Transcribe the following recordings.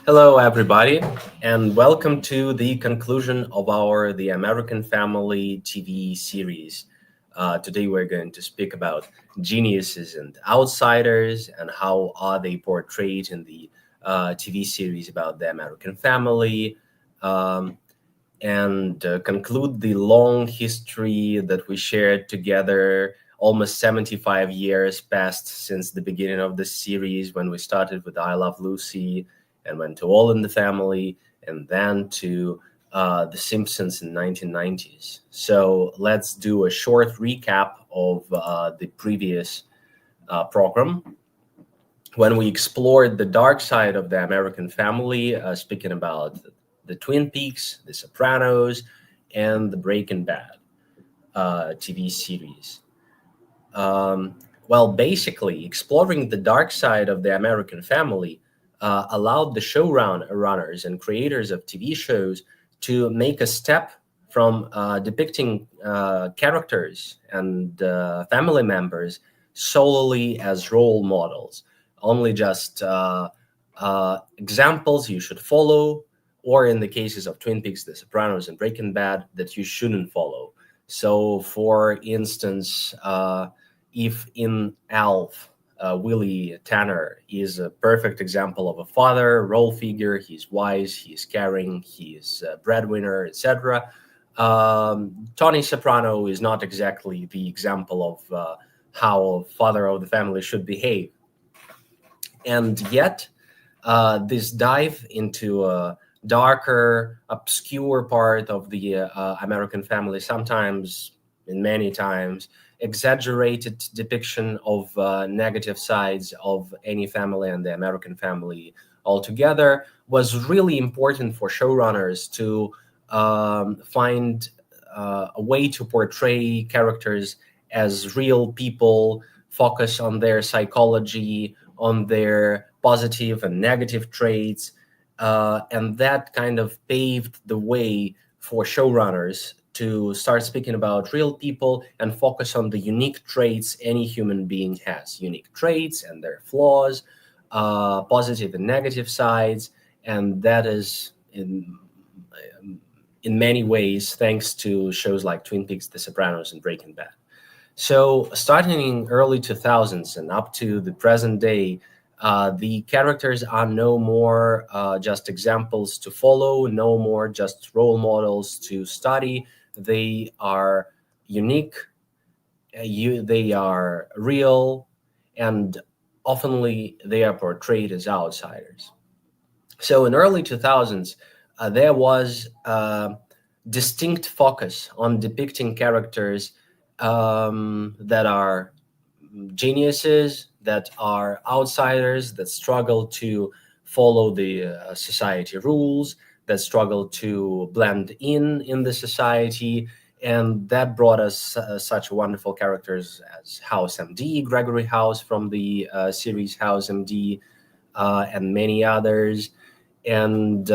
Hello, everybody, and welcome to the conclusion of our The American Family TV series. Today, we're going to speak about geniuses and outsiders and how are they portrayed in the TV series about the American family, um, and conclude the long history that we shared together. Almost 75 years passed since the beginning of the series when we started with I Love Lucy and went to All in the Family, and then to The Simpsons in 1990s. So let's do a short recap of the previous program when we explored the dark side of the American family, speaking about the Twin Peaks, the Sopranos, and the Breaking Bad TV series. Well, basically, exploring the dark side of the American family allowed the showrunners and creators of TV shows to make a step from depicting characters and family members solely as role models, only just examples you should follow, or in the cases of Twin Peaks, The Sopranos, and Breaking Bad, that you shouldn't follow. So, for instance, if in Alf, Willie Tanner is a perfect example of a father role figure. He's wise, he's caring, he's a breadwinner, etc. Tony Soprano is not exactly the example of how a father of the family should behave. And yet, this dive into a darker, obscure part of the American family, sometimes, in many times, exaggerated depiction of negative sides of any family and the American family altogether, was really important for showrunners to find a way to portray characters as real people, focus on their psychology, on their positive and negative traits. And that kind of paved the way for showrunners to start speaking about real people and focus on the unique traits any human being has, unique traits and their flaws, positive and negative sides. And that is in many ways thanks to shows like Twin Peaks, The Sopranos, and Breaking Bad. So starting in early 2000s and up to the present day, the characters are no more just examples to follow, no more just role models to study. They are unique, they are real, and oftenly they are portrayed as outsiders. So in early 2000s, there was a distinct focus on depicting characters that are geniuses, that are outsiders, that struggle to follow the society rules, that struggle to blend in the society. And that brought us such wonderful characters as House MD, Gregory House from the series House MD, and many others. And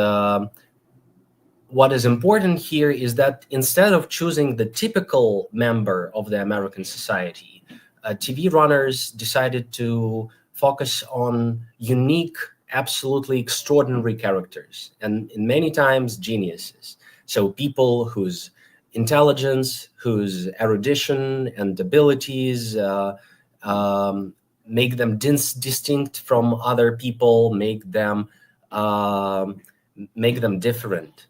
what is important here is that instead of choosing the typical member of the American society, TV runners decided to focus on unique, absolutely extraordinary characters, and many times geniuses. So people whose intelligence, whose erudition and abilities make them distinct from other people, make them different.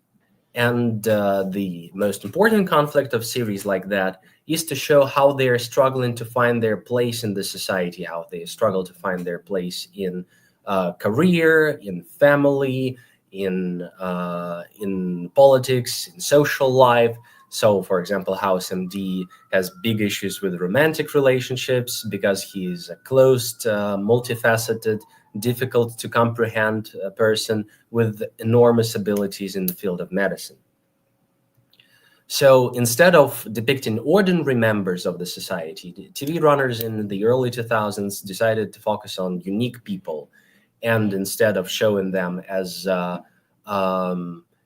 And the most important conflict of series like that is to show how they're struggling to find their place in the society, how they struggle to find their place in career, in family, in politics, in social life. So, for example, House MD has big issues with romantic relationships because he's a closed, multifaceted, difficult to comprehend person with enormous abilities in the field of medicine. So instead of depicting ordinary members of the society, the TV runners in the early 2000s decided to focus on unique people. And instead of showing them as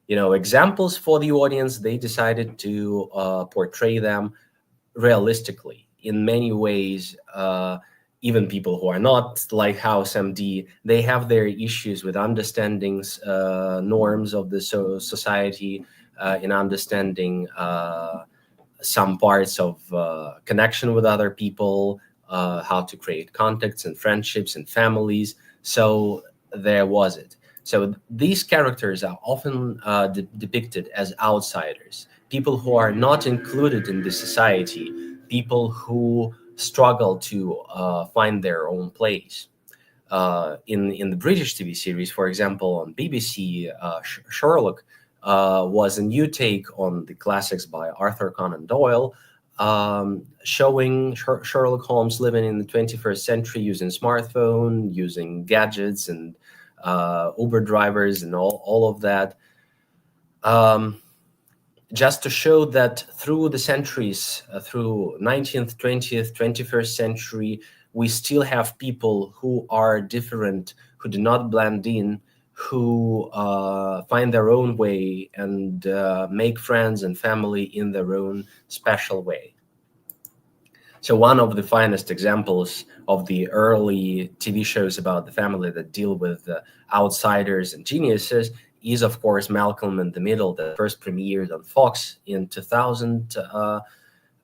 examples for the audience, they decided to portray them realistically. In many ways, even people who are not like House MD, they have their issues with understandings, norms of the society, in understanding some parts of connection with other people, how to create contacts and friendships and families. So there was it. So these characters are often depicted as outsiders, people who are not included in the society, people who struggle to find their own place. In the British TV series, for example, on BBC, Sherlock was a new take on the classics by Arthur Conan Doyle, showing Sherlock Holmes living in the 21st century, using smartphone, using gadgets and Uber drivers and all of that. Just to show that through the centuries, through 19th, 20th, 21st century, we still have people who are different, who do not blend in, who find their own way and make friends and family in their own special way. So one of the finest examples of the early TV shows about the family that deal with outsiders and geniuses is, of course, Malcolm in the Middle, that first premiered on Fox in 2000.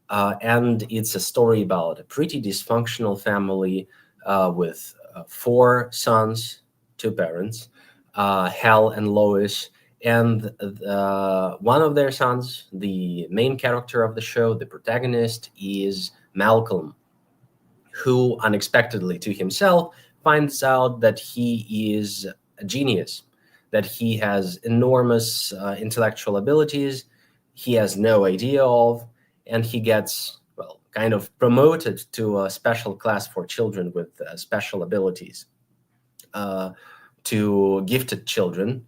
And it's a story about a pretty dysfunctional family with 4 sons, 2 parents, Hal and Lois. And one of their sons, the main character of the show, the protagonist, is Malcolm, who unexpectedly to himself finds out that he is a genius, that he has enormous intellectual abilities he has no idea of, and he gets, well, kind of promoted to a special class for children with special abilities, to gifted children.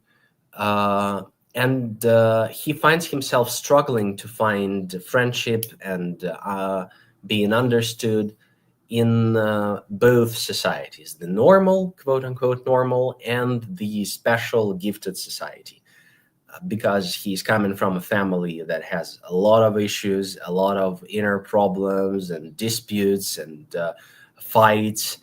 And he finds himself struggling to find friendship and being understood in both societies, the normal, quote unquote, normal, and the special gifted society, because he's coming from a family that has a lot of issues, a lot of inner problems and disputes and fights.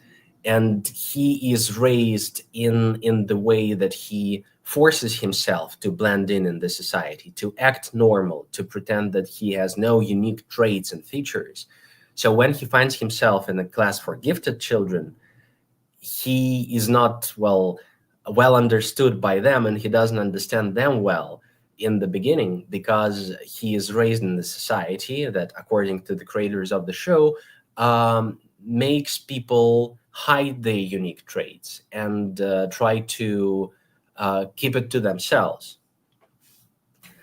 And he is raised in the way that he forces himself to blend in the society, to act normal, to pretend that he has no unique traits and features. So when he finds himself in a class for gifted children, he is not well understood by them, and he doesn't understand them well in the beginning, because he is raised in the society that, according to the creators of the show, makes people hide their unique traits and try to keep it to themselves.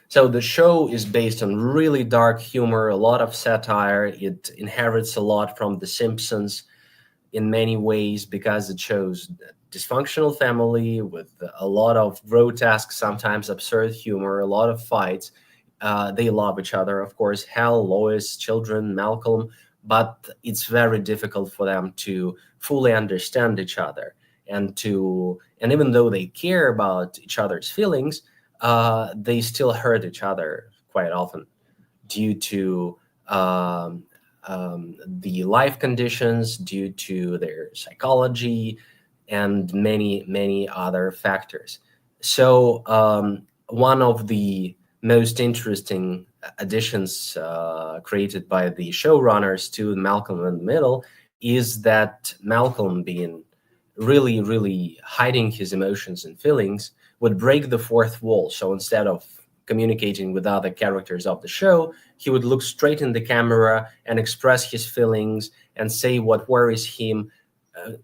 So the show is based on really dark humor, a lot of satire. It inherits a lot from The Simpsons in many ways, because it shows a dysfunctional family with a lot of grotesque, sometimes absurd humor, a lot of fights. They love each other, of course, Hal, Lois, children, Malcolm, but it's very difficult for them to fully understand each other. And even though they care about each other's feelings, they still hurt each other quite often due to the life conditions, due to their psychology, and many other factors. So one of the most interesting additions created by the showrunners to Malcolm in the Middle is that Malcolm, being really hiding his emotions and feelings, would break the fourth wall. So instead of communicating with other characters of the show, he would look straight in the camera and express his feelings and say what worries him,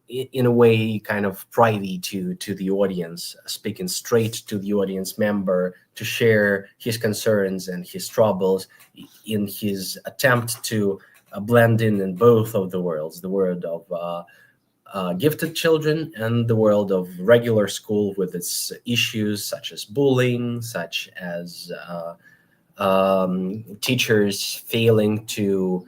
in a way kind of private to the audience, speaking straight to the audience member, to share his concerns and his troubles in his attempt to blend in both of the worlds, the world of gifted children and the world of regular school with its issues such as bullying, such as teachers failing to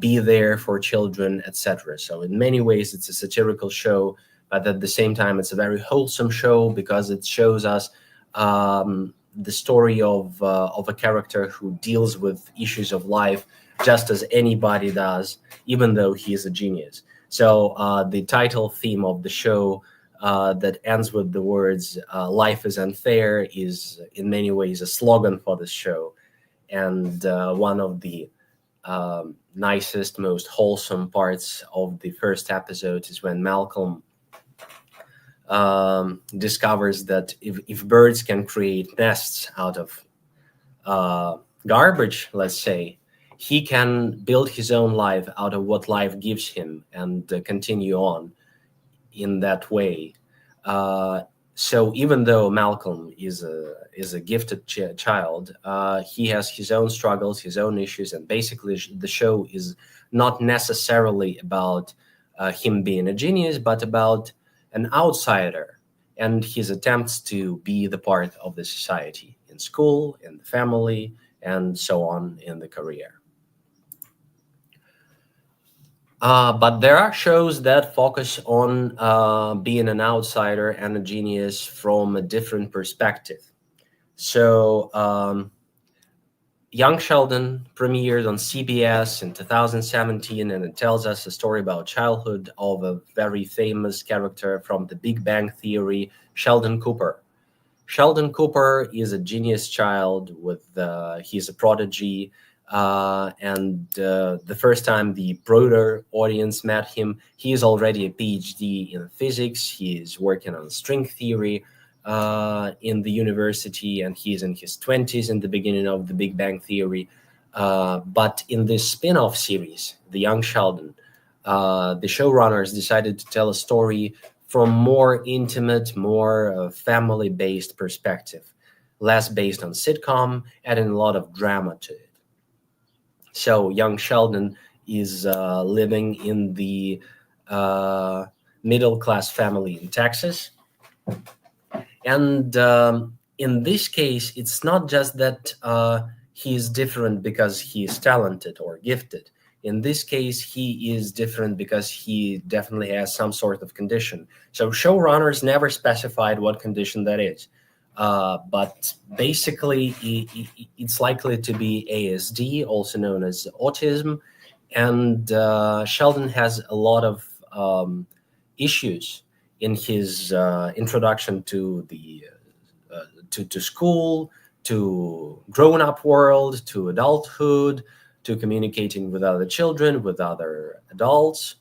be there for children, etc. So in many ways, it's a satirical show, but at the same time, it's a very wholesome show, because it shows us the story of a character who deals with issues of life just as anybody does, even though he is a genius. So the title theme of the show that ends with the words "Life is unfair" is in many ways a slogan for this show, and one of the nicest, most wholesome parts of the first episode is when Malcolm discovers that if birds can create nests out of garbage, let's say, he can build his own life out of what life gives him and continue on in that way. Uh, so even though Malcolm is a gifted child, he has his own struggles, his own issues, and basically the show is not necessarily about him being a genius, but about an outsider and his attempts to be the part of the society in school, in the family, and so on in the career. But there are shows that focus on being an outsider and a genius from a different perspective. So, Young Sheldon premiered on CBS in 2017, and it tells us a story about childhood of a very famous character from The Big Bang Theory, Sheldon Cooper. Sheldon Cooper is a genius child he's a prodigy. And the first time the broader audience met him, he is already a PhD in physics. He is working on string theory in the university, and he's in his 20s in the beginning of the Big Bang Theory. But in this spin-off series, The Young Sheldon, the showrunners decided to tell a story from more intimate, more family-based perspective, less based on sitcom, adding a lot of drama to it. So young Sheldon is living in the middle-class family in Texas. And in this case, it's not just that he's different because he's talented or gifted. In this case, he is different because he definitely has some sort of condition. So showrunners never specified what condition that is. But basically, it's likely to be ASD, also known as autism. And Sheldon has a lot of issues in his introduction to the to school, to grown-up world, to adulthood, to communicating with other children, with other adults,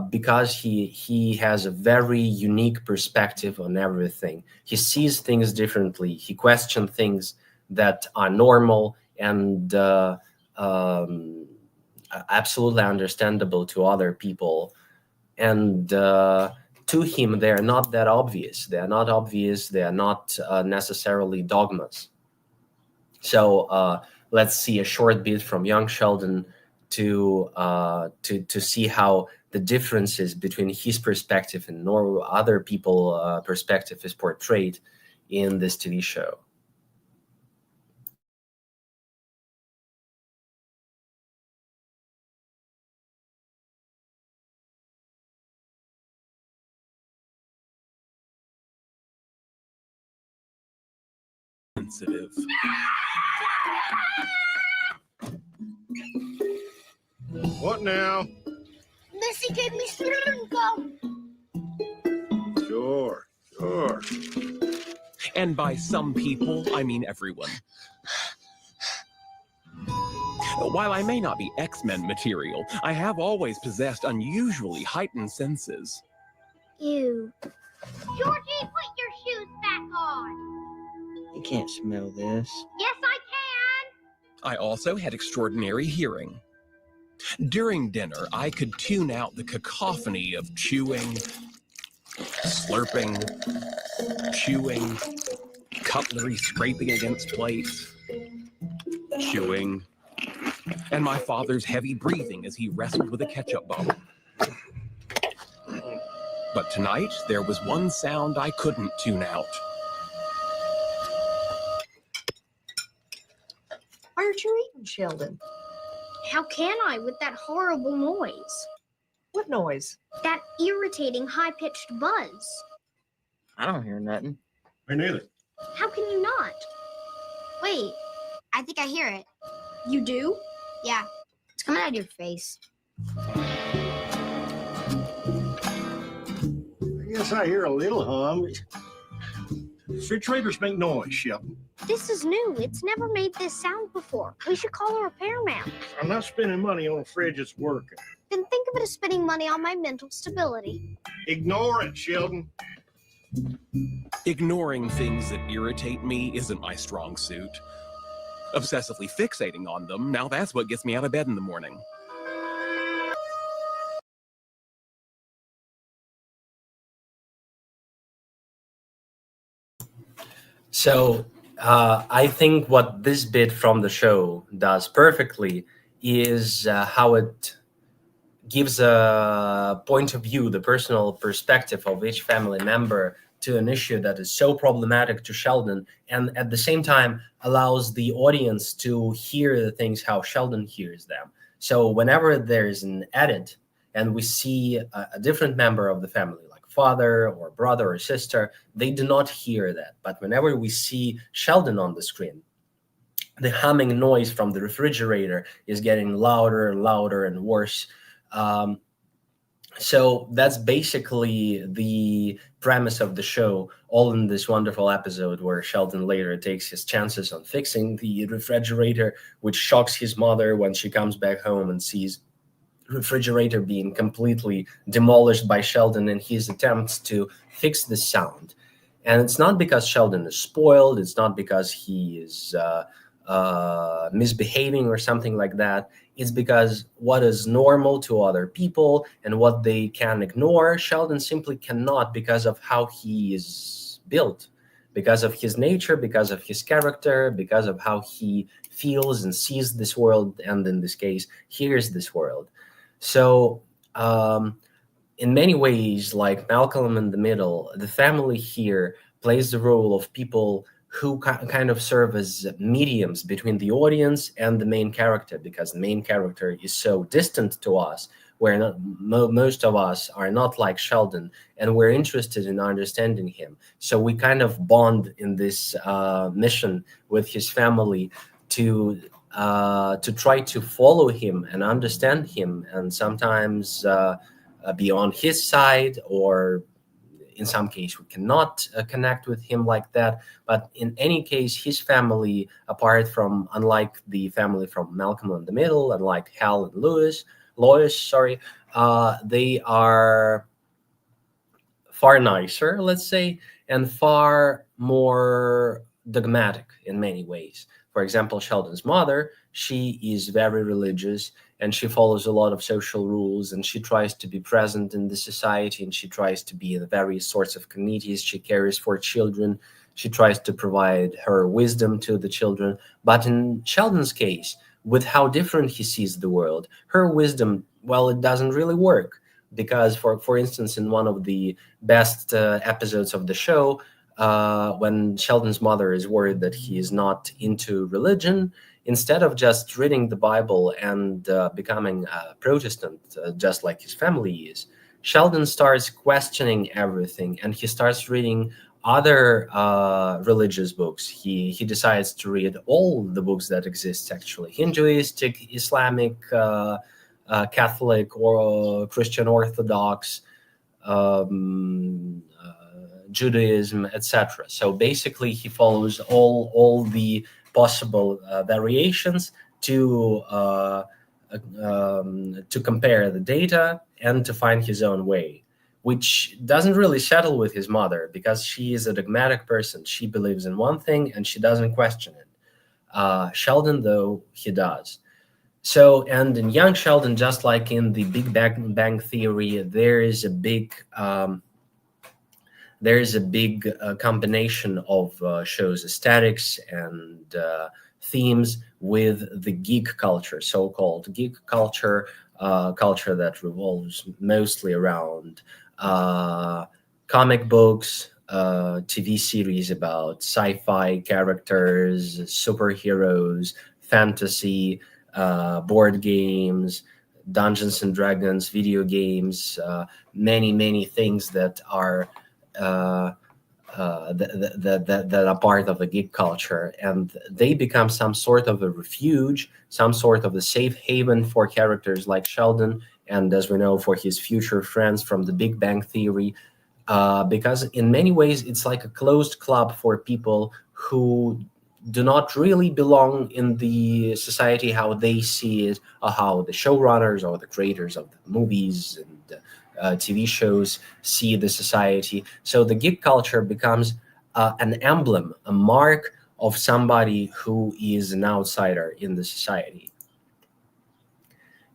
because he has a very unique perspective on everything. He sees things differently. He questions things that are normal and absolutely understandable to other people. And to him, they are not that obvious. They are not obvious. They are not necessarily dogmas. So let's see a short bit from Young Sheldon to see how the differences between his perspective and other people perspective is portrayed in this TV show. Sensitive. What now? Missy gave me some gum. Sure. And by some people, I mean everyone. While I may not be X-Men material, I have always possessed unusually heightened senses. Ew. Georgie, put your shoes back on. You can't smell this. Yes, I can. I also had extraordinary hearing. During dinner, I could tune out the cacophony of chewing, slurping, chewing, cutlery scraping against plates, chewing, and my father's heavy breathing as he wrestled with a ketchup bottle. But tonight, there was one sound I couldn't tune out. Why aren't you eating, Sheldon? How can I with that horrible noise? What noise? That irritating high-pitched buzz. I don't hear nothing. Me neither. How can you not? Wait, I think I hear it. You do? Yeah, it's coming out of your face. Yes, I hear a little hum. Refrigerators make noise, Sheldon. This is new. It's never made this sound before. We should call a repairman. I'm not spending money on a fridge that's working. Then think of it as spending money on my mental stability. Ignore it, Sheldon. Ignoring things that irritate me isn't my strong suit. Obsessively fixating on them, now that's what gets me out of bed in the morning. So I think what this bit from the show does perfectly is how it gives a point of view, the personal perspective of each family member to an issue that is so problematic to Sheldon, and at the same time allows the audience to hear the things how Sheldon hears them. So whenever there's an edit and we see a different member of the family, like father or brother or sister, they do not hear that. But whenever we see Sheldon on the screen, the humming noise from the refrigerator is getting louder and louder and worse. So that's basically the premise of the show, all in this wonderful episode where Sheldon later takes his chances on fixing the refrigerator, which shocks his mother when she comes back home and sees the refrigerator being completely demolished by Sheldon in his attempts to fix the sound. And it's not because Sheldon is spoiled, it's not because he is misbehaving or something like that. It's because what is normal to other people and what they can ignore, Sheldon simply cannot, because of how he is built, because of his nature, because of his character, because of how he feels and sees this world, and in this case, hears this world. So in many ways, like Malcolm in the Middle, the family here plays the role of people who kind of serve as mediums between the audience and the main character, because the main character is so distant to us, where most of us are not like Sheldon, and we're interested in understanding him. So we kind of bond in this mission with his family to try to follow him and understand him, and sometimes be on his side, or in some case we cannot connect with him like that. But in any case, his family, unlike the family from Malcolm in the Middle, and like Hal and Lois, they are far nicer, let's say, and far more dogmatic in many ways. For example, Sheldon's mother, she is very religious, and she follows a lot of social rules, and she tries to be present in the society, and she tries to be in the various sorts of committees she cares for children. She tries to provide her wisdom to the children. But in Sheldon's case, with how different he sees the world, her wisdom, well, it doesn't really work. Because, for instance, in one of the best episodes of the show, when Sheldon's mother is worried that he is not into religion, instead of just reading the Bible and becoming a Protestant, just like his family is, Sheldon starts questioning everything, and he starts reading other religious books. He decides to read all the books that exist, actually: Hinduistic, Islamic, Catholic, or Christian Orthodox, Judaism, etc. So basically, he follows all the possible variations to compare the data and to find his own way, which doesn't really settle with his mother, because she is a dogmatic person. She believes in one thing and she doesn't question it. Sheldon, though, he does. So, and in young Sheldon, just like in the Big Bang Theory, there is a big combination of shows aesthetics and themes with the geek culture, so-called geek culture, culture that revolves mostly around comic books, TV series about sci-fi characters, superheroes, fantasy, board games, Dungeons and Dragons, video games, many things that are that are part of the geek culture, and they become some sort of a refuge, some sort of a safe haven for characters like Sheldon, and as we know, for his future friends from the Big Bang Theory. because in many ways it's like a closed club for people who do not really belong in the society how they see it, or how the showrunners or the creators of the movies and TV shows see the society. So the geek culture becomes an emblem, a mark of somebody who is an outsider in the society.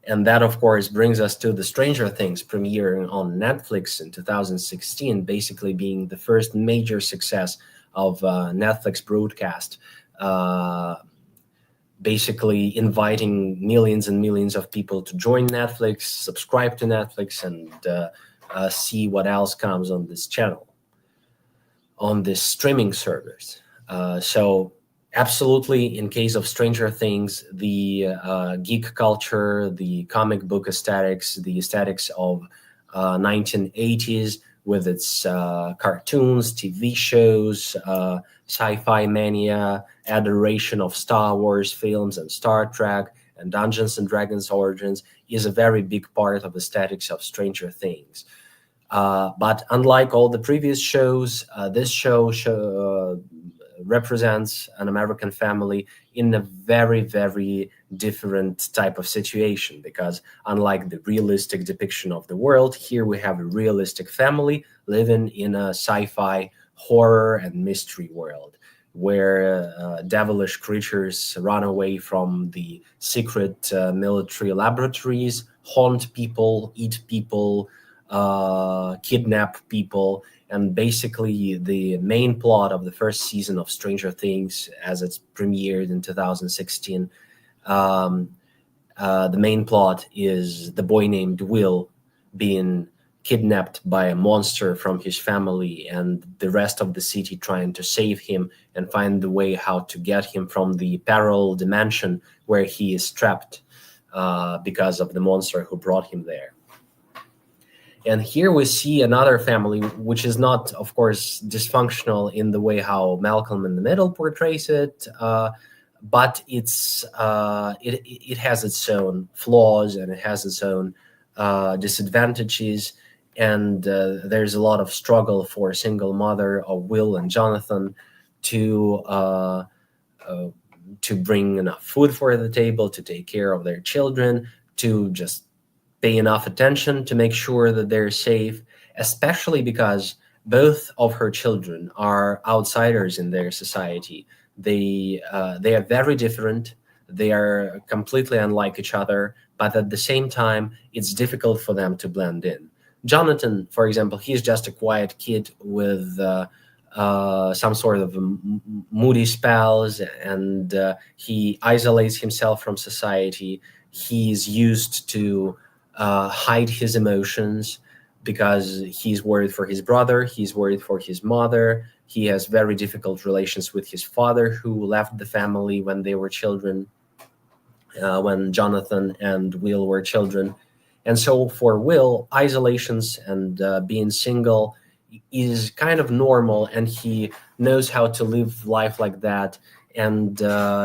And that, of course, brings us to the Stranger Things premiering on Netflix in 2016, basically being the first major success of Netflix broadcast, basically inviting millions and millions of people to join Netflix, subscribe to Netflix, and see what else comes on this channel, on this streaming service. So absolutely, in case of Stranger Things, the geek culture, the comic book aesthetics, the aesthetics of 1980s with its cartoons, TV shows, sci-fi mania, adoration of Star Wars films and Star Trek and Dungeons and Dragons Origins is a very big part of the aesthetics of Stranger Things. But unlike all the previous shows, this show represents an American family in a very, very different type of situation, because unlike the realistic depiction of the world, here we have a realistic family living in a sci-fi horror and mystery world where devilish creatures run away from the secret military laboratories, haunt people, eat people, kidnap people. And basically, the main plot of the first season of Stranger Things, as it's premiered in 2016, the main plot is the boy named Will being kidnapped by a monster from his family, and the rest of the city trying to save him and find the way how to get him from the parallel dimension where he is trapped because of the monster who brought him there. And here we see another family, which is not, of course, dysfunctional in the way how Malcolm in the Middle portrays it, but it has its own flaws and it has its own disadvantages. And there's a lot of struggle for a single mother of Will and Jonathan to bring enough food for the table, to take care of their children, to just pay enough attention to make sure that they're safe, especially because both of her children are outsiders in their society. They are very different. They are completely unlike each other, but at the same time, it's difficult for them to blend in. Jonathan, for example, he's just a quiet kid with some sort of moody spells, and he isolates himself from society. He's used to hide his emotions because he's worried for his brother, he's worried for his mother. He has very difficult relations with his father, who left the family when they were children, when Jonathan and Will were children. And so for Will, isolations and being single is kind of normal, and he knows how to live life like that. And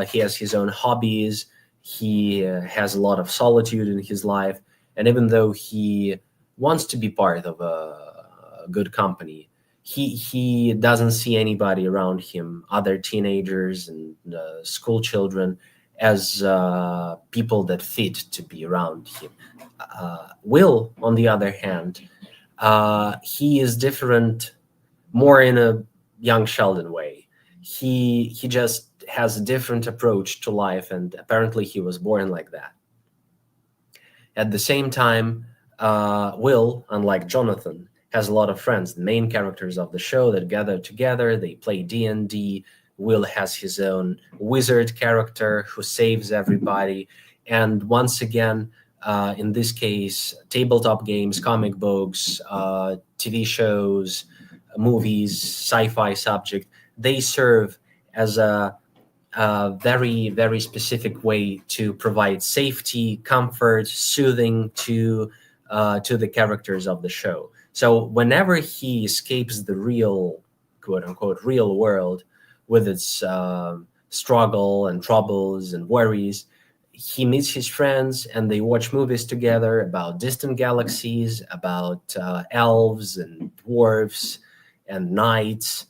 he has his own hobbies. He has a lot of solitude in his life. And even though he wants to be part of a good company, he doesn't see anybody around him, other teenagers and school children, as people that fit to be around him. Will, on the other hand, he is different, more in a young Sheldon way. He just has a different approach to life, and apparently he was born like that. At the same time, Will, unlike Jonathan, has a lot of friends, the main characters of the show that gather together. They play D&D. Will has his own wizard character who saves everybody. And once again, in this case, tabletop games, comic books, TV shows, movies, sci-fi subject, they serve as a very, very specific way to provide safety, comfort, soothing to the characters of the show. So whenever he escapes the real, quote unquote, real world with its struggle and troubles and worries, he meets his friends and they watch movies together about distant galaxies, about elves and dwarves and knights,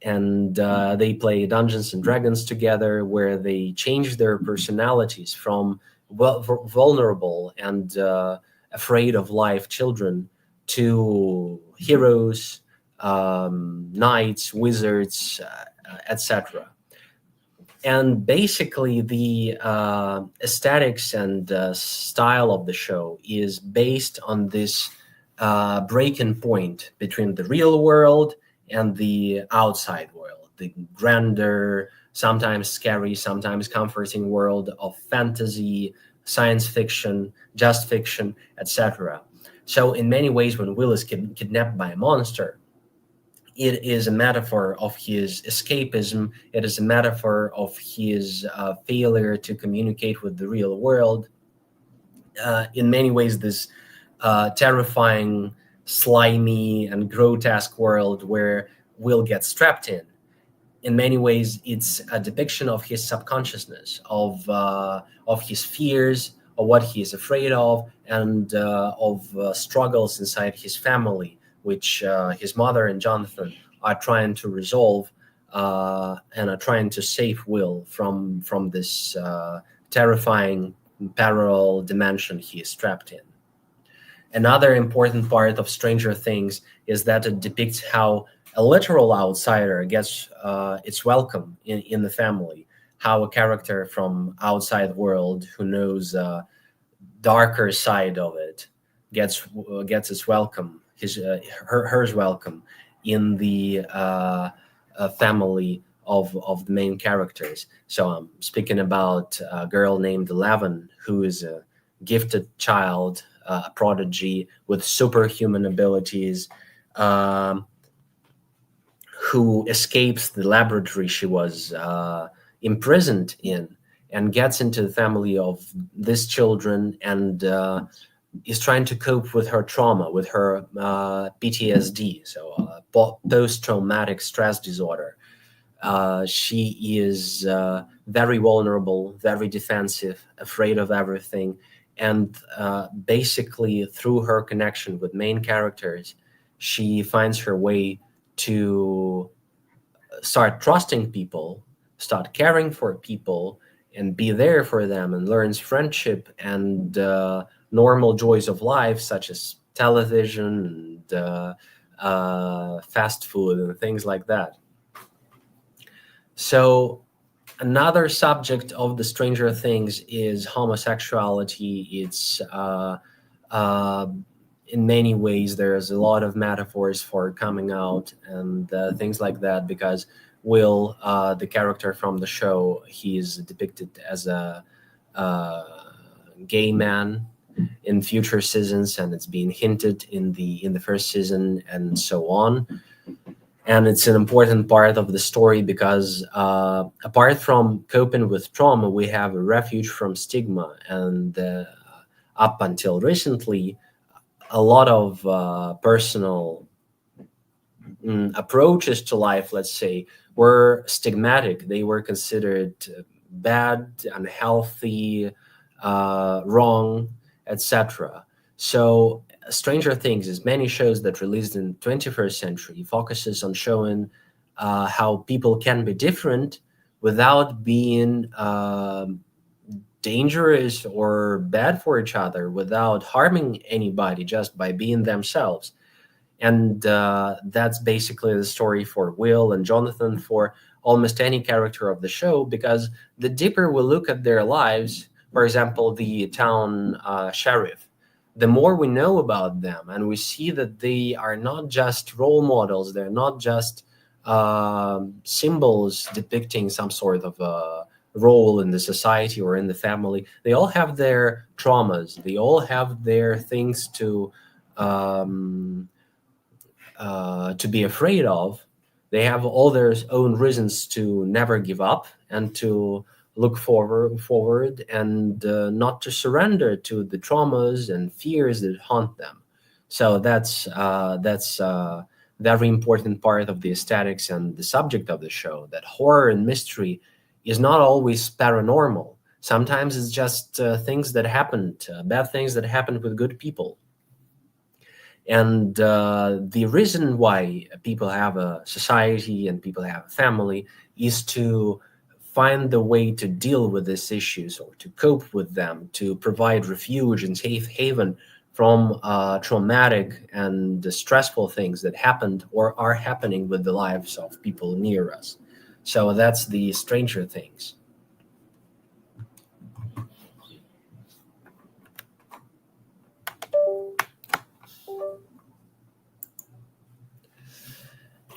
and they play Dungeons and Dragons together, where they change their personalities from vulnerable and afraid of life children to heroes, knights, wizards, etc. And basically, the aesthetics and style of the show is based on this breaking point between the real world and the outside world, the grander, sometimes scary, sometimes comforting world of fantasy, science fiction, just fiction, etc. So, in many ways, when Will is kidnapped by a monster, it is a metaphor of his escapism. It is a metaphor of his failure to communicate with the real world. In many ways, this terrifying, slimy, and grotesque world where Will gets trapped in. In many ways, it's a depiction of his subconsciousness, of his fears, of what he is afraid of, and of struggles inside his family, which his mother and Jonathan are trying to resolve, and are trying to save Will from this terrifying parallel dimension he is trapped in. Another important part of Stranger Things is that it depicts how a literal outsider gets its welcome in the family, how a character from outside world who knows darker side of it gets its welcome, hers welcome in the family of the main characters. So I'm speaking about a girl named Eleven, who is a gifted child, a prodigy with superhuman abilities, who escapes the laboratory she was imprisoned in and gets into the family of these children, and is trying to cope with her trauma, with her PTSD, so post-traumatic stress disorder. She is very vulnerable, very defensive, afraid of everything, and basically through her connection with main characters, she finds her way to start trusting people, start caring for people, and be there for them, and learns friendship and normal joys of life, such as television and fast food and things like that. So another subject of the Stranger Things is homosexuality. It's in many ways, there's a lot of metaphors for coming out and things like that, because Will, the character from the show, he's depicted as a gay man in future seasons, and it's being hinted in the first season and so on. And it's an important part of the story because apart from coping with trauma, we have a refuge from stigma. And up until recently, a lot of personal approaches to life, let's say, were stigmatic. They were considered bad, unhealthy, wrong, etc. So Stranger Things, as many shows that released in 21st century, focuses on showing how people can be different without being dangerous or bad for each other, without harming anybody, just by being themselves. And that's basically the story for Will and Jonathan, for almost any character of the show, because the deeper we look at their lives, for example, the town sheriff, the more we know about them, and we see that they are not just role models, they're not just symbols depicting some sort of role in the society or in the family. They all have their traumas, they all have their things to be afraid of. They have all their own reasons to never give up and to look forward and not to surrender to the traumas and fears that haunt them. So that's a very important part of the aesthetics and the subject of the show, that horror and mystery is not always paranormal. Sometimes it's just things that happened, bad things that happened with good people. And the reason why people have a society and people have a family is to find the way to deal with these issues or to cope with them, to provide refuge and safe haven from traumatic and stressful things that happened or are happening with the lives of people near us. So that's the Stranger Things.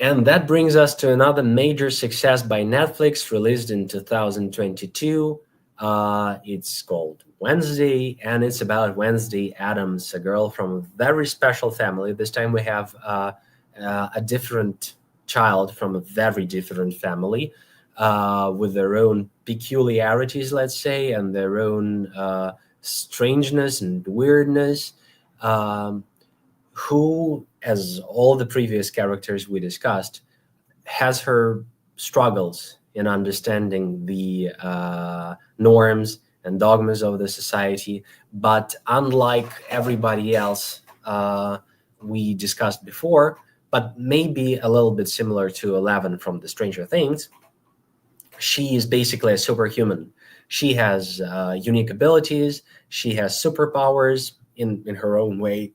And that brings us to another major success by Netflix, released in 2022. It's called Wednesday, and it's about Wednesday Addams, a girl from a very special family. This time we have a different child from a very different family with their own peculiarities, let's say, and their own strangeness and weirdness. Who, as all the previous characters we discussed, has her struggles in understanding the norms and dogmas of the society. But unlike everybody else we discussed before, but maybe a little bit similar to Eleven from the Stranger Things, she is basically a superhuman. She has unique abilities. She has superpowers in her own way.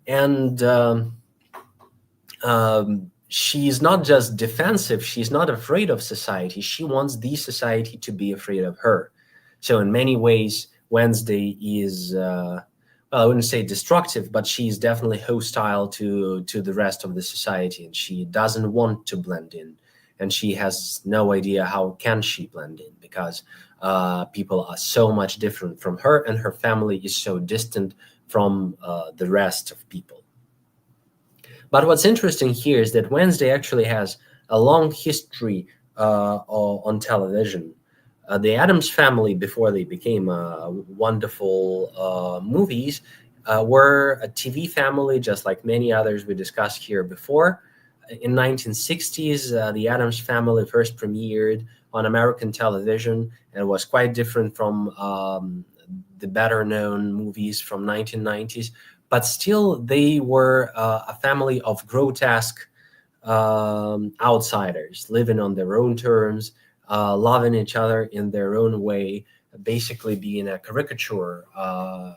And she's not just defensive. She's not afraid of society. She wants the society to be afraid of her. So in many ways, Wednesday is, well, I wouldn't say destructive, but she's definitely hostile to the rest of the society, and she doesn't want to blend in. And she has no idea how can she blend in, because people are so much different from her, and her family is so distant from the rest of people. But what's interesting here is that Wednesday actually has a long history on television. The Addams Family, before they became wonderful movies, were a TV family, just like many others we discussed here before. In 1960s, the Addams Family first premiered on American television and was quite different from the better-known movies from 1990s. But still, they were a family of grotesque outsiders, living on their own terms, loving each other in their own way, basically being a caricature, a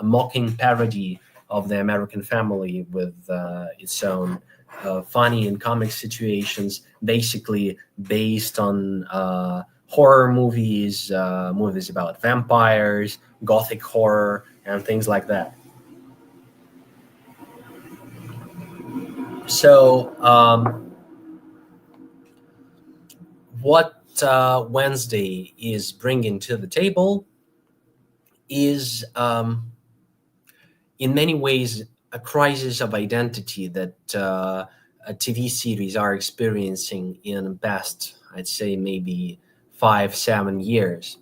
mocking parody of the American family with its own funny and comic situations, basically based on horror movies, movies about vampires, gothic horror, and things like that. So what Wednesday is bringing to the table is, in many ways, a crisis of identity that TV series are experiencing in the past, I'd say, maybe 5-7 years.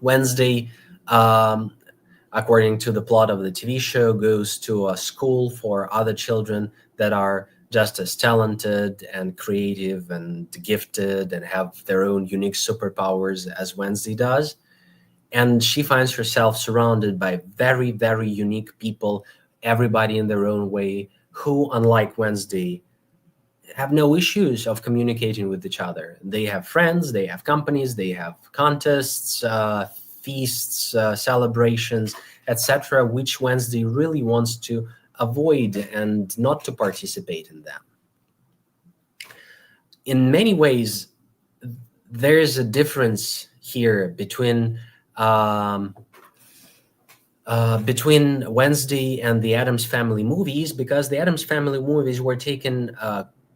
Wednesday, according to the plot of the TV show, goes to a school for other children that are just as talented and creative and gifted and have their own unique superpowers as Wednesday does. And she finds herself surrounded by very, very unique people, everybody in their own way, who, unlike Wednesday, have no issues of communicating with each other. They have friends, they have companies, they have contests, feasts, celebrations, etc., which Wednesday really wants to avoid and not to participate in them. In many ways, there's a difference here between Wednesday and the Addams Family movies, because the Addams Family movies were taken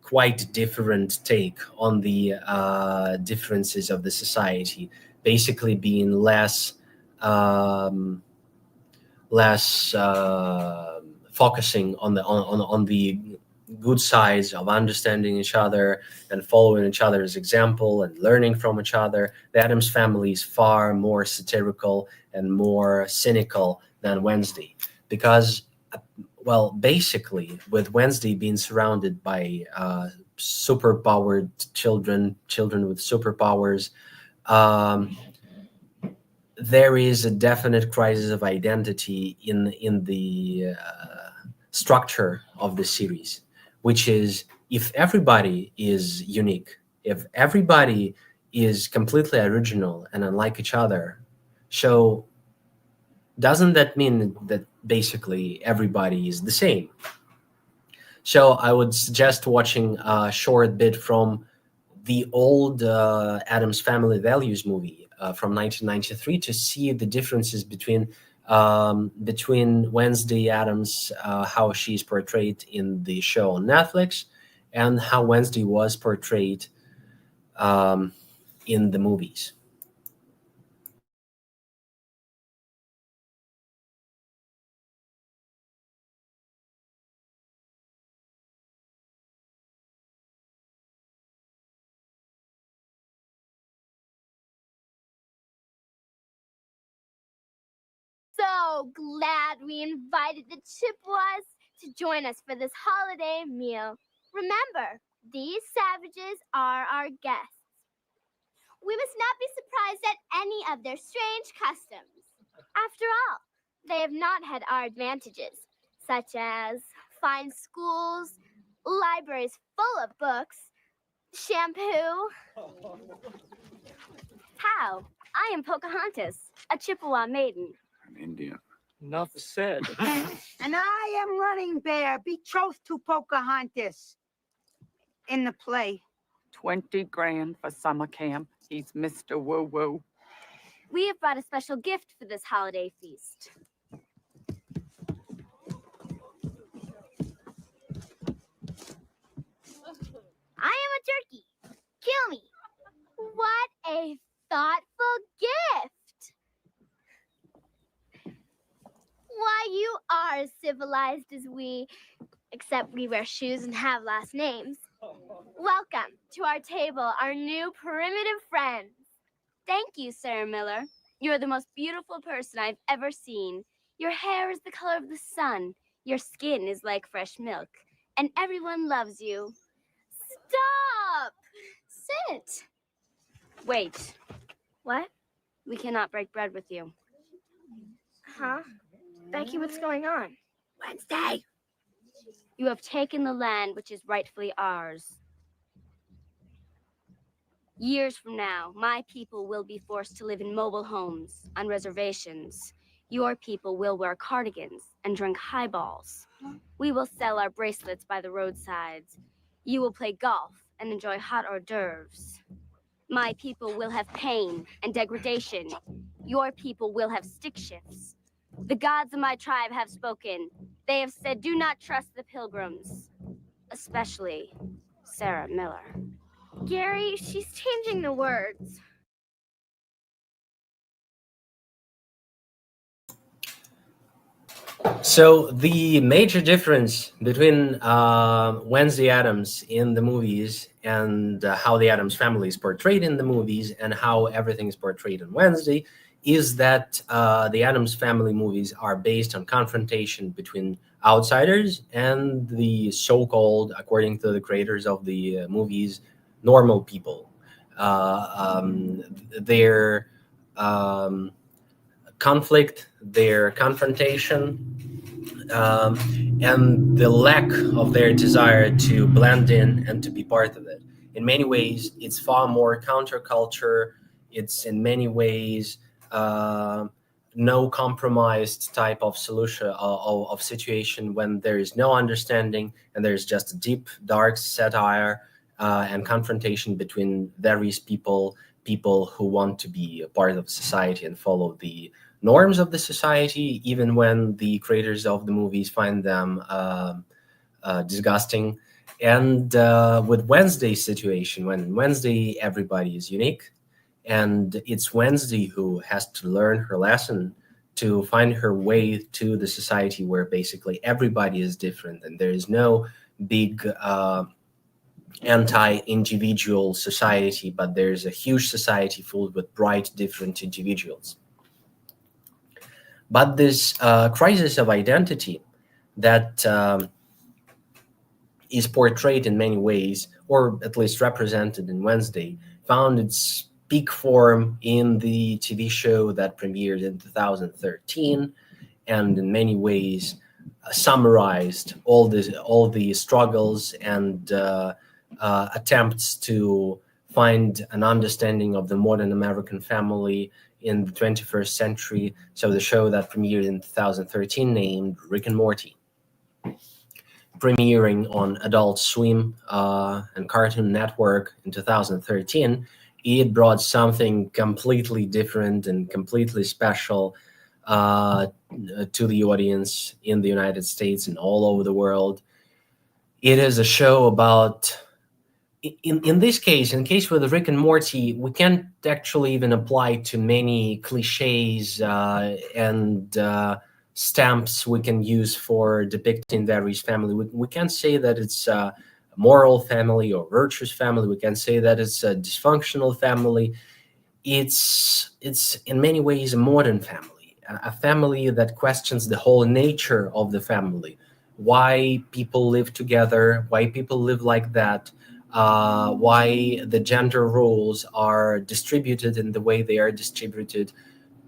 quite different take on the differences of the society, basically being less focusing on the good sides of understanding each other and following each other's example and learning from each other. The Addams Family is far more satirical and more cynical than Wednesday, because, well, basically, with Wednesday being surrounded by superpowered children with superpowers, there is a definite crisis of identity in the structure of the series, which is, if everybody is unique, if everybody is completely original and unlike each other, so doesn't that mean that basically everybody is the same? So I would suggest watching a short bit from the old Addams Family Values movie from 1993 to see the differences between Wednesday Addams, how she's portrayed in the show on Netflix, and how Wednesday was portrayed in the movies. So glad we invited the Chippewas to join us for this holiday meal. Remember, these savages are our guests. We must not be surprised at any of their strange customs. After all, they have not had our advantages, such as fine schools, libraries full of books, shampoo. How? I am Pocahontas, a Chippewa maiden. An Indian. Enough said. And I am Running Bear, betrothed to Pocahontas in the play. 20 grand for summer camp. He's Mr. Woo Woo. We have brought a special gift for this holiday feast. I am a turkey. Kill me. What a thoughtful gift. Why, you are as civilized as we, except we wear shoes and have last names. Welcome to our table, our new primitive friends. Thank you, Sarah Miller. You're the most beautiful person I've ever seen. Your hair is the color of the sun. Your skin is like fresh milk. And everyone loves you. Stop! Sit. Wait. What? We cannot break bread with you. Huh? Becky, what's going on? Wednesday! You have taken the land which is rightfully ours. Years from now, my people will be forced to live in mobile homes, on reservations. Your people will wear cardigans and drink highballs. We will sell our bracelets by the roadsides. You will play golf and enjoy hot hors d'oeuvres. My people will have pain and degradation. Your people will have stick shifts. The gods of my tribe have spoken. They have said, do not trust the pilgrims, especially Sarah Miller. Gary, she's changing the words. So the major difference between Wednesday Addams in the movies and how the Addams family is portrayed in the movies and how everything is portrayed on Wednesday is that the Addams family movies are based on confrontation between outsiders and the so-called, according to the creators of the movies, normal people. Their conflict, their confrontation, and the lack of their desire to blend in and to be part of it. In many ways, it's far more counterculture. It's in many ways no compromised type of solution of situation when there is no understanding and there's just a deep, dark satire and confrontation between various people who want to be a part of society and follow the norms of the society, even when the creators of the movies find them disgusting. And with Wednesday's situation, when Wednesday everybody is unique, and it's Wednesday who has to learn her lesson to find her way to the society where basically everybody is different and there is no big anti-individual society, but there's a huge society filled with bright, different individuals. But this crisis of identity that is portrayed in many ways, or at least represented in Wednesday, found its peak form in the TV show that premiered in 2013, and in many ways summarized all the struggles and attempts to find an understanding of the modern American family in the 21st century. So the show that premiered in 2013, named Rick and Morty, premiering on Adult Swim and Cartoon Network in 2013, it brought something completely different and completely special to the audience in the United States and all over the world. It is a show about, in this case, in case with Rick and Morty, we can't actually even apply to many cliches and stamps we can use for depicting various family. We can't say that it's a moral family or virtuous family. We can say that it's a dysfunctional family. It's in many ways a modern family, a family that questions the whole nature of the family, why people live together, why people live like that, why the gender roles are distributed in the way they are distributed,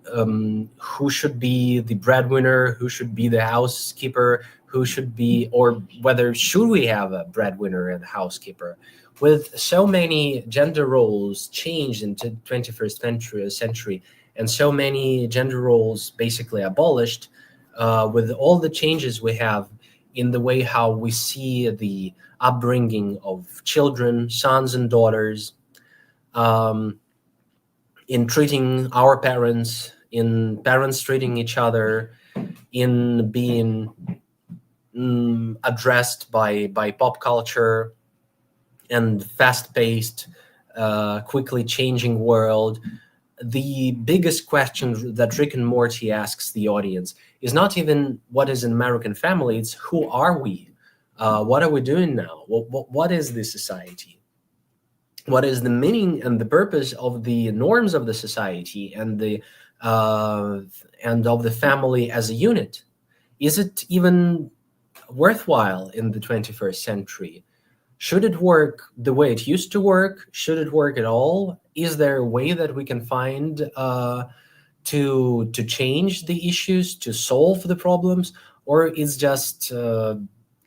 who should be the breadwinner, who should be the housekeeper, who should be, or whether should we have a breadwinner and housekeeper. With so many gender roles changed into 21st century, and so many gender roles basically abolished, with all the changes we have in the way how we see the upbringing of children, sons and daughters, in treating our parents, in parents treating each other, in being addressed by pop culture and fast-paced, quickly changing world. The biggest question that Rick and Morty asks the audience is not even what is an American family, it's who are we? What are we doing now? What is this society? What is the meaning and the purpose of the norms of the society and of the family as a unit? Is it even worthwhile in the 21st century? Should it work the way it used to work? Should it work at all? Is there a way that we can find to change the issues, to solve the problems? Or it's just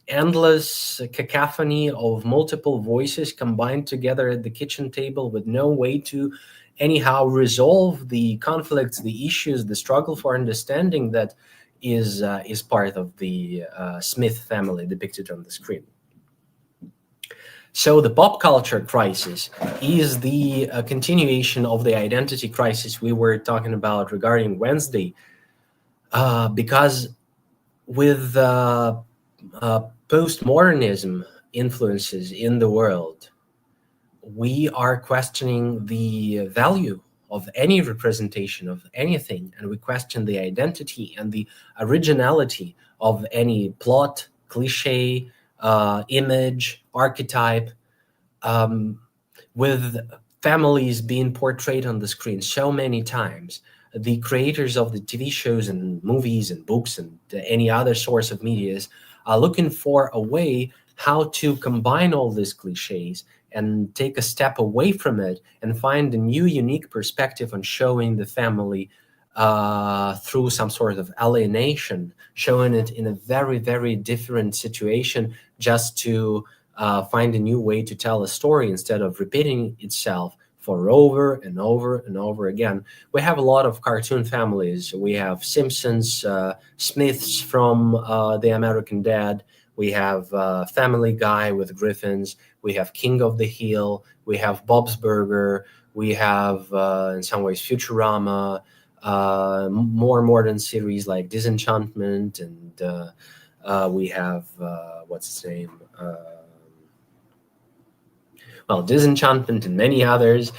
endless cacophony of multiple voices combined together at the kitchen table with no way to anyhow resolve the conflicts, the issues, the struggle for understanding that is part of the Smith family depicted on the screen. So the pop culture crisis is the continuation of the identity crisis we were talking about regarding Wednesday, because with postmodernism influences in the world, we are questioning the value of any representation of anything, and we question the identity and the originality of any plot, cliche, image, archetype, with families being portrayed on the screen so many times. The creators of the TV shows and movies and books and any other source of media are looking for a way how to combine all these cliches and take a step away from it and find a new, unique perspective on showing the family through some sort of alienation, showing it in a very, very different situation, just to find a new way to tell a story instead of repeating itself for over and over and over again. We have a lot of cartoon families. We have Simpsons, Smiths from The American Dad. We have Family Guy with Griffins. We have King of the Hill. We have Bob's Burger. We have, in some ways, Futurama. More modern series like Disenchantment, and we have what's its name? Disenchantment and many others.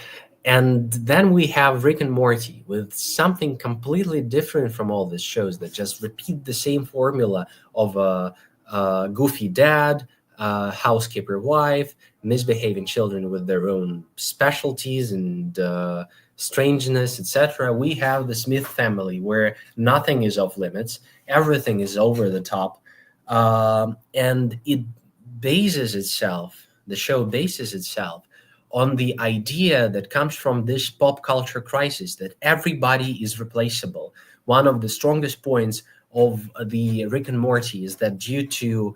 And then we have Rick and Morty with something completely different from all these shows that just repeat the same formula of a goofy dad, housekeeper wife, misbehaving children with their own specialties and strangeness, etc. We have the Smith family where nothing is off limits, everything is over the top, and it bases itself, the show bases itself on the idea that comes from this pop culture crisis that everybody is replaceable. One of the strongest points of the Rick and Morty is that due to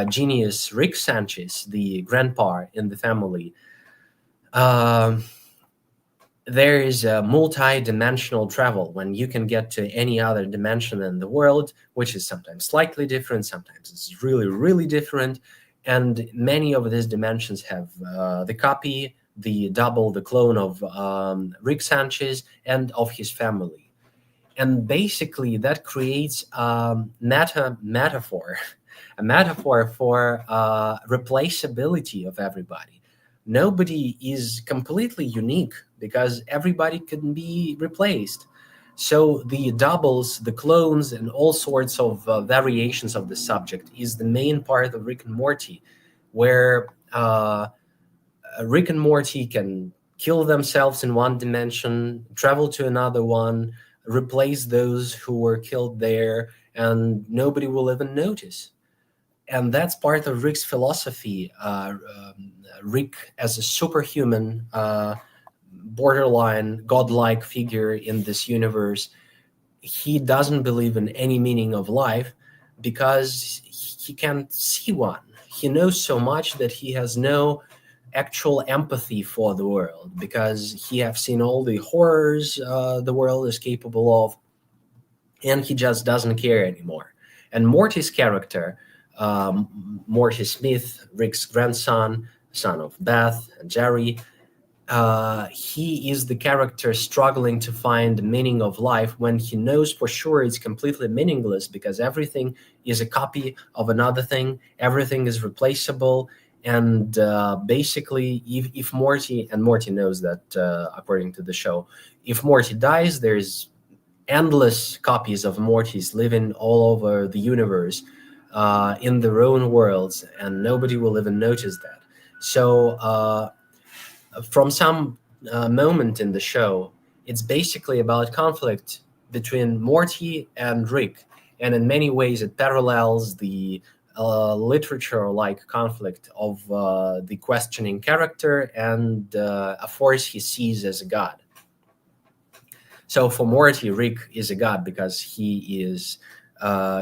genius Rick Sanchez, the grandpa in the family, there is a multi-dimensional travel when you can get to any other dimension in the world, which is sometimes slightly different, sometimes it's really, really different. And many of these dimensions have the copy, the double, the clone of Rick Sanchez and of his family. And basically that creates a metaphor for replaceability of everybody. Nobody is completely unique because everybody can be replaced. So the doubles, the clones, and all sorts of variations of the subject is the main part of Rick and Morty, where Rick and Morty can kill themselves in one dimension, travel to another one, replace those who were killed there, and nobody will even notice. And that's part of Rick's philosophy. Rick as a superhuman, borderline godlike figure in this universe, he doesn't believe in any meaning of life because he can't see one. He knows so much that he has no actual empathy for the world because he has seen all the horrors the world is capable of, and he just doesn't care anymore. And Morty's character, Morty Smith, Rick's grandson, son of Beth and Jerry, he is the character struggling to find the meaning of life when he knows for sure it's completely meaningless because everything is a copy of another thing, everything is replaceable. And basically, if Morty, and Morty knows that according to the show, if Morty dies, there's endless copies of Mortys living all over the universe in their own worlds, and nobody will even notice that. So from some moment in the show, it's basically about conflict between Morty and Rick, and in many ways it parallels the literature-like conflict of the questioning character and a force he sees as a god. So for Morty, Rick is a god because he is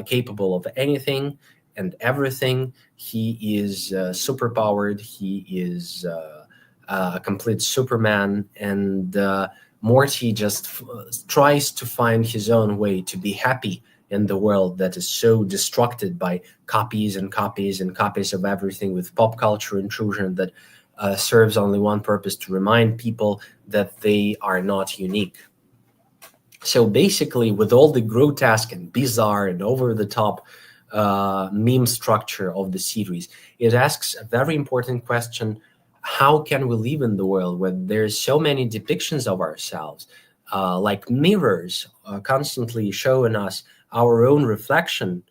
capable of anything and everything. He is superpowered. He is a complete Superman. And Morty just tries to find his own way to be happy in the world that is so destructed by copies and copies and copies of everything, with pop culture intrusion that serves only one purpose: to remind people that they are not unique. So basically, with all the grotesque and bizarre and over-the-top meme structure of the series, it asks a very important question: how can we live in the world where there's so many depictions of ourselves, like mirrors, constantly showing us our own reflection?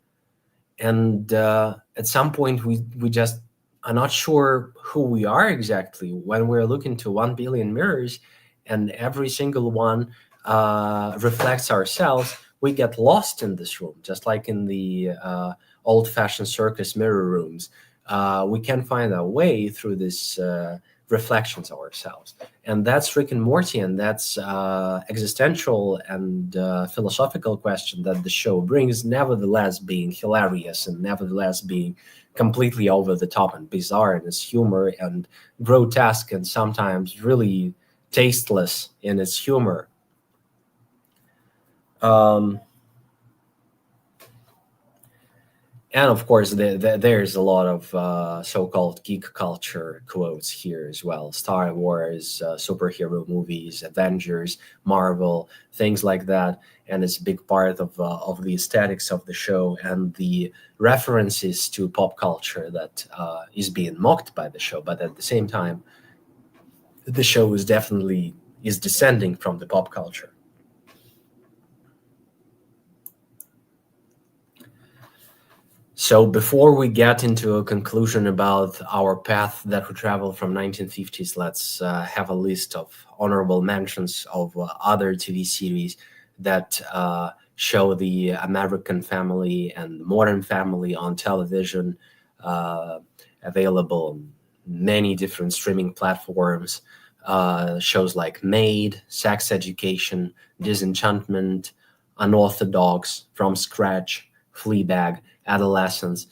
And at some point, we just are not sure who we are exactly when we're looking to 1 billion mirrors, and every single one reflects ourselves. We get lost in this room, just like in the old-fashioned circus mirror rooms. We can find our way through this reflections of ourselves. And that's Rick and Morty, and that's existential and philosophical question that the show brings, nevertheless being hilarious and nevertheless being completely over the top and bizarre in its humor and grotesque and sometimes really tasteless in its humor. And of course, there's a lot of so-called geek culture quotes here as well. Star Wars, superhero movies, Avengers, Marvel, things like that. And it's a big part of the aesthetics of the show and the references to pop culture that is being mocked by the show. But at the same time, the show is definitely descending from the pop culture. So before we get into a conclusion about our path that we traveled from 1950s, let's have a list of honorable mentions of other TV series that show the American family and modern family on television, available many different streaming platforms. Shows like Made, Sex Education, Disenchantment, Unorthodox, From Scratch, Fleabag, Adolescence.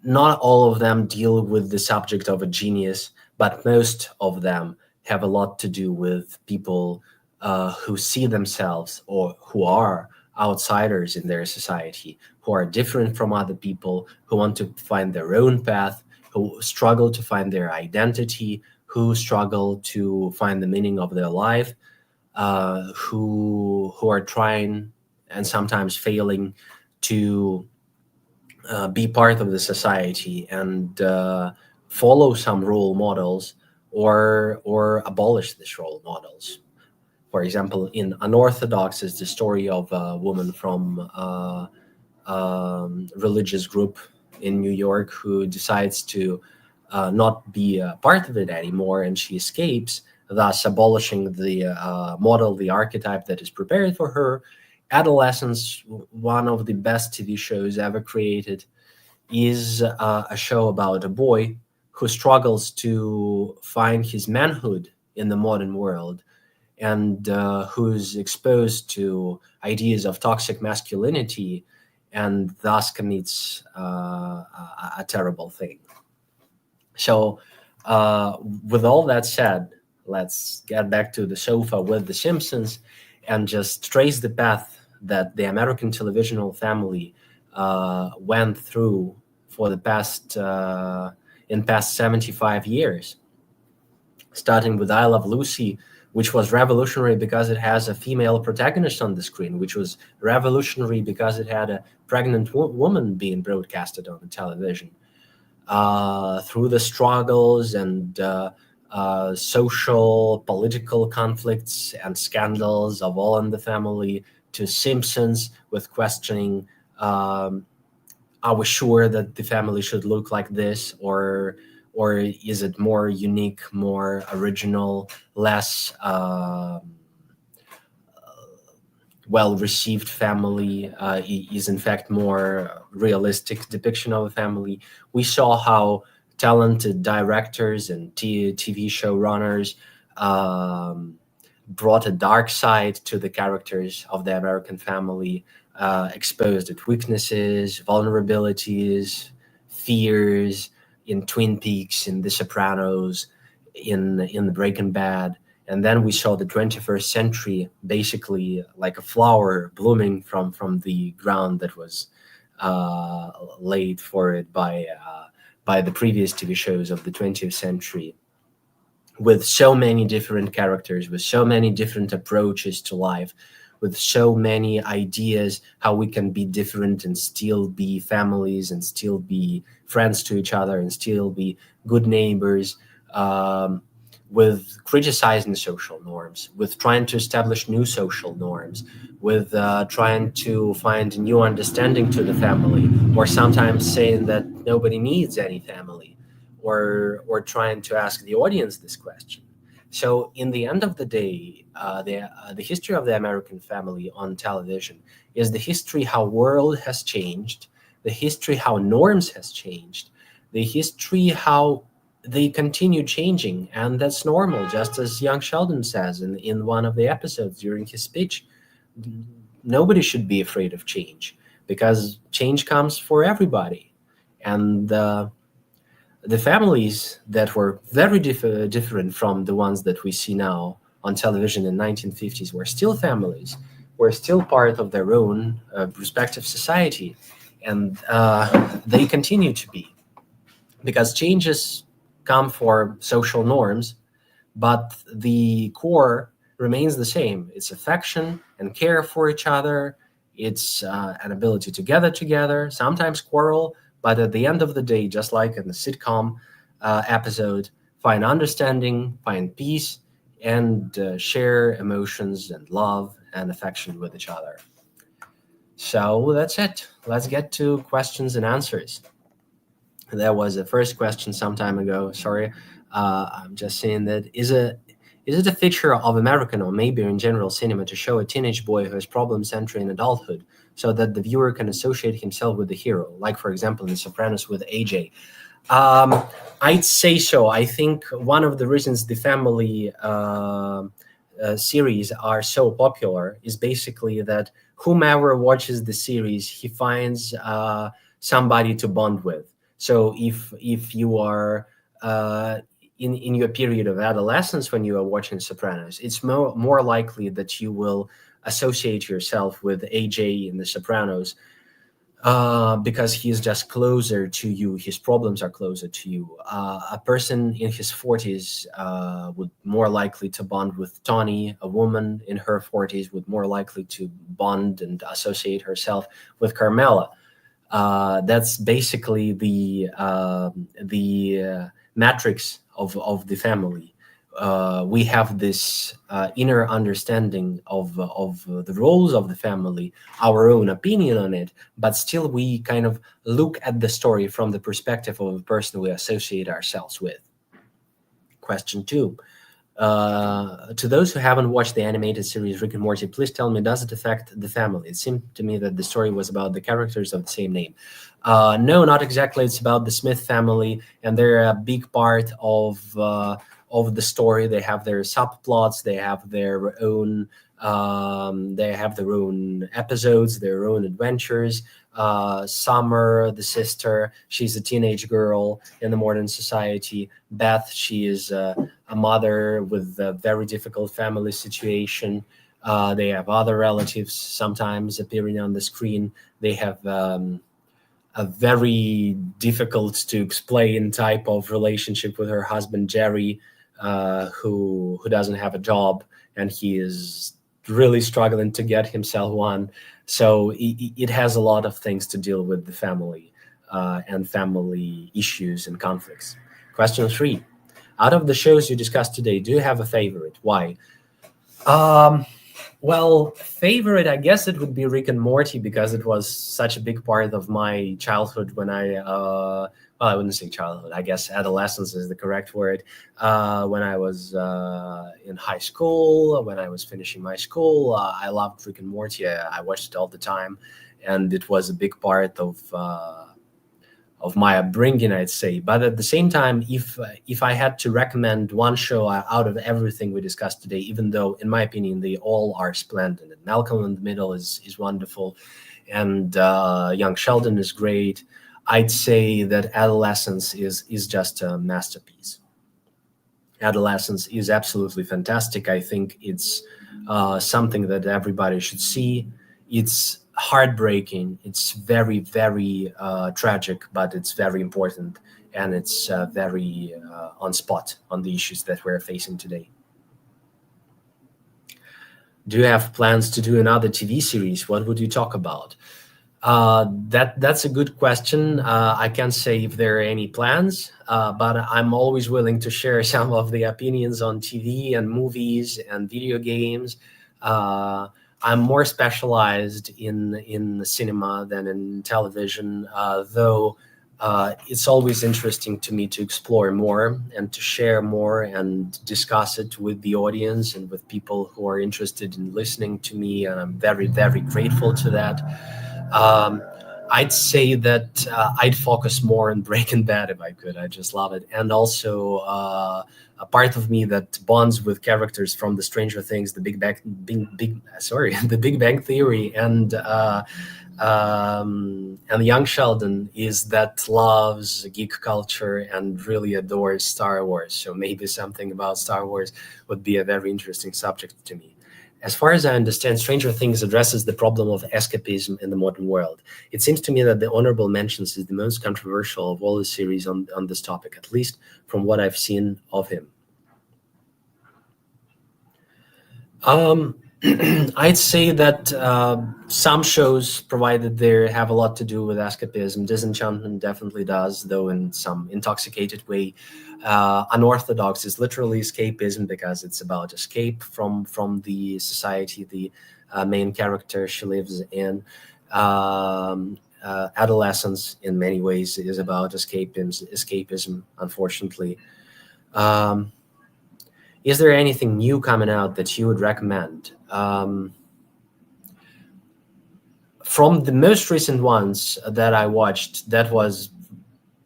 Not all of them deal with the subject of a genius, but most of them have a lot to do with people who see themselves or who are outsiders in their society, who are different from other people, who want to find their own path, who struggle to find their identity, who struggle to find the meaning of their life, who are trying and sometimes failing to be part of the society and follow some role models or abolish these role models. For example, in Unorthodox is the story of a woman from religious group in New York who decides to not be a part of it anymore, and she escapes, thus abolishing the model, the archetype that is prepared for her. Adolescence, one of the best TV shows ever created, is a show about a boy who struggles to find his manhood in the modern world, and who's exposed to ideas of toxic masculinity and thus commits a terrible thing. So with all that said, let's get back to the sofa with the Simpsons and just trace the path that the American televisional family went through for the past 75 years, starting with I Love Lucy, which was revolutionary because it has a female protagonist on the screen, which was revolutionary because it had a pregnant woman being broadcasted on the television. Through the struggles and social, political conflicts and scandals of All in the Family, to Simpsons with questioning, are we sure that the family should look like this, or is it more unique, more original, less well-received family, is in fact more realistic depiction of a family. We saw how talented directors and TV show runners brought a dark side to the characters of the American family, exposed its weaknesses, vulnerabilities, fears in Twin Peaks, in The Sopranos, in the Breaking Bad. And then we saw the 21st century basically like a flower blooming from the ground that was laid for it by the previous TV shows of the 20th century, with so many different characters, with so many different approaches to life, with so many ideas how we can be different and still be families and still be friends to each other and still be good neighbors, with criticizing social norms, with trying to establish new social norms, with trying to find new understanding to the family, or sometimes saying that nobody needs any family, or trying to ask the audience this question. So in the end of the day, the history of the American family on television is the history how world has changed, the history how norms has changed, the history how they continue changing, and that's normal. Just as young Sheldon says in one of the episodes during his speech, nobody should be afraid of change because change comes for everybody. And the families that were very different from the ones that we see now on television in 1950s were still families, were still part of their own respective society, and they continue to be, because changes come for social norms, but the core remains the same. It's affection and care for each other. It's an ability to gather together, sometimes quarrel, but at the end of the day, just like in the sitcom episode, find understanding, find peace, and share emotions and love and affection with each other. So that's it. Let's get to questions and answers. There was a first question some time ago. Sorry, I'm just saying that is it a feature of American or maybe in general cinema to show a teenage boy who has problems entering adulthood so that the viewer can associate himself with the hero, like for example in Sopranos with AJ? I'd say so. I think one of the reasons the family series are so popular is basically that whomever watches the series, he finds somebody to bond with. So if you are in your period of adolescence when you are watching Sopranos, it's more likely that you will associate yourself with AJ in the Sopranos because he's just closer to you. His problems are closer to you. A person in his 40s would more likely to bond with Tony. A woman in her 40s would more likely to bond and associate herself with Carmela. That's basically the matrix of the family. We have this inner understanding of the roles of the family, our own opinion on it, but still we kind of look at the story from the perspective of the person we associate ourselves with. Question 2. To those who haven't watched the animated series Rick and Morty, please tell me, does it affect the family? It seemed to me that the story was about the characters of the same name. No, not exactly. It's about the Smith family, and they're a big part of the story. They have their subplots. They have their own. They have their own episodes, their own adventures. Summer, the sister, she's a teenage girl in the modern society. Beth, she is a mother with a very difficult family situation. They have other relatives sometimes appearing on the screen. They have a very difficult to explain type of relationship with her husband Jerry, who doesn't have a job, and he is really struggling to get himself one. So it has a lot of things to deal with the family and family issues and conflicts. Question 3. Out of the shows you discussed today, do you have a favorite? Why? Well, favorite, I guess it would be Rick and Morty, because it was such a big part of my childhood when well, I wouldn't say childhood, I guess adolescence is the correct word. When I was in high school, when I was finishing my school, I loved Rick and Morty. I watched it all the time, and it was a big part of my upbringing, I'd say. But at the same time, if I had to recommend one show out of everything we discussed today, even though in my opinion they all are splendid, and Malcolm in the Middle is wonderful, and Young Sheldon is great, I'd say that Adolescence is just a masterpiece. Adolescence is absolutely fantastic. I think it's something that everybody should see. It's heartbreaking. It's very, very tragic, but it's very important, and it's very on spot on the issues that we're facing today. Do you have plans to do another TV series? What would you talk about? That's a good question. I can't say if there are any plans, but I'm always willing to share some of the opinions on TV and movies and video games. I'm more specialized in cinema than in television, though it's always interesting to me to explore more and to share more and discuss it with the audience and with people who are interested in listening to me, and I'm very, very grateful to that. I'd say that I'd focus more on Breaking Bad if I could. I just love it. And also a part of me that bonds with characters from the Stranger Things, the Big Bang Theory, and Young Sheldon, is that loves geek culture and really adores Star Wars. So maybe something about Star Wars would be a very interesting subject to me. As far as I understand, Stranger Things addresses the problem of escapism in the modern world. It seems to me that the Honorable Mentions is the most controversial of all the series on this topic, at least from what I've seen of him. I'd say that some shows, provided they have a lot to do with escapism, Disenchantment definitely does, though in some intoxicated way. Unorthodox is literally escapism, because it's about escape from the society the main character she lives in. Adolescence, in many ways, is about escapism, unfortunately. Is there anything new coming out that you would recommend? From the most recent ones that I watched, that was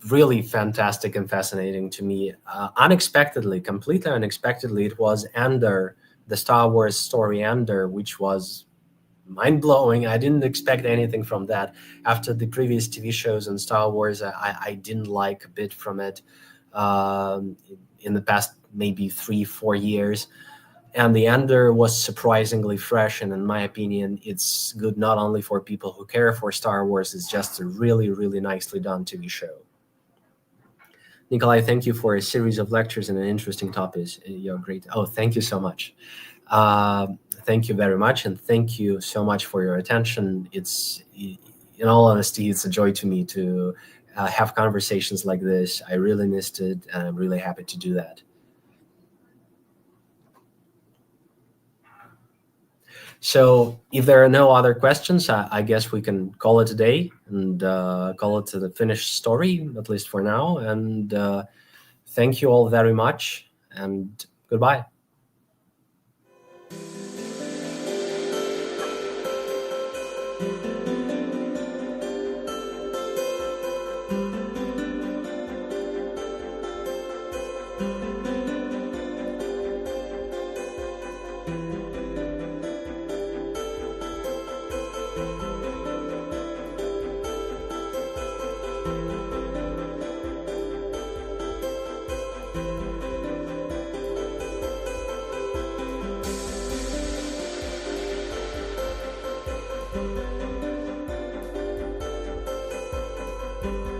really fantastic and fascinating to me. Unexpectedly, completely unexpectedly, it was Ender, the Star Wars story Ender, which was mind-blowing. I didn't expect anything from that. After the previous TV shows on Star Wars, I didn't like a bit from it in the past maybe 3-4 years. And the Ender was surprisingly fresh, and in my opinion, it's good not only for people who care for Star Wars, it's just a really, really nicely done TV show. Nikolai, thank you for a series of lectures and an interesting topics. You're great. Oh, thank you so much. Thank you very much, and thank you so much for your attention. It's, in all honesty, it's a joy to me to have conversations like this. I really missed it, and I'm really happy to do that. So if there are no other questions, I guess we can call it a day and call it the finished story, at least for now. And thank you all very much, and goodbye.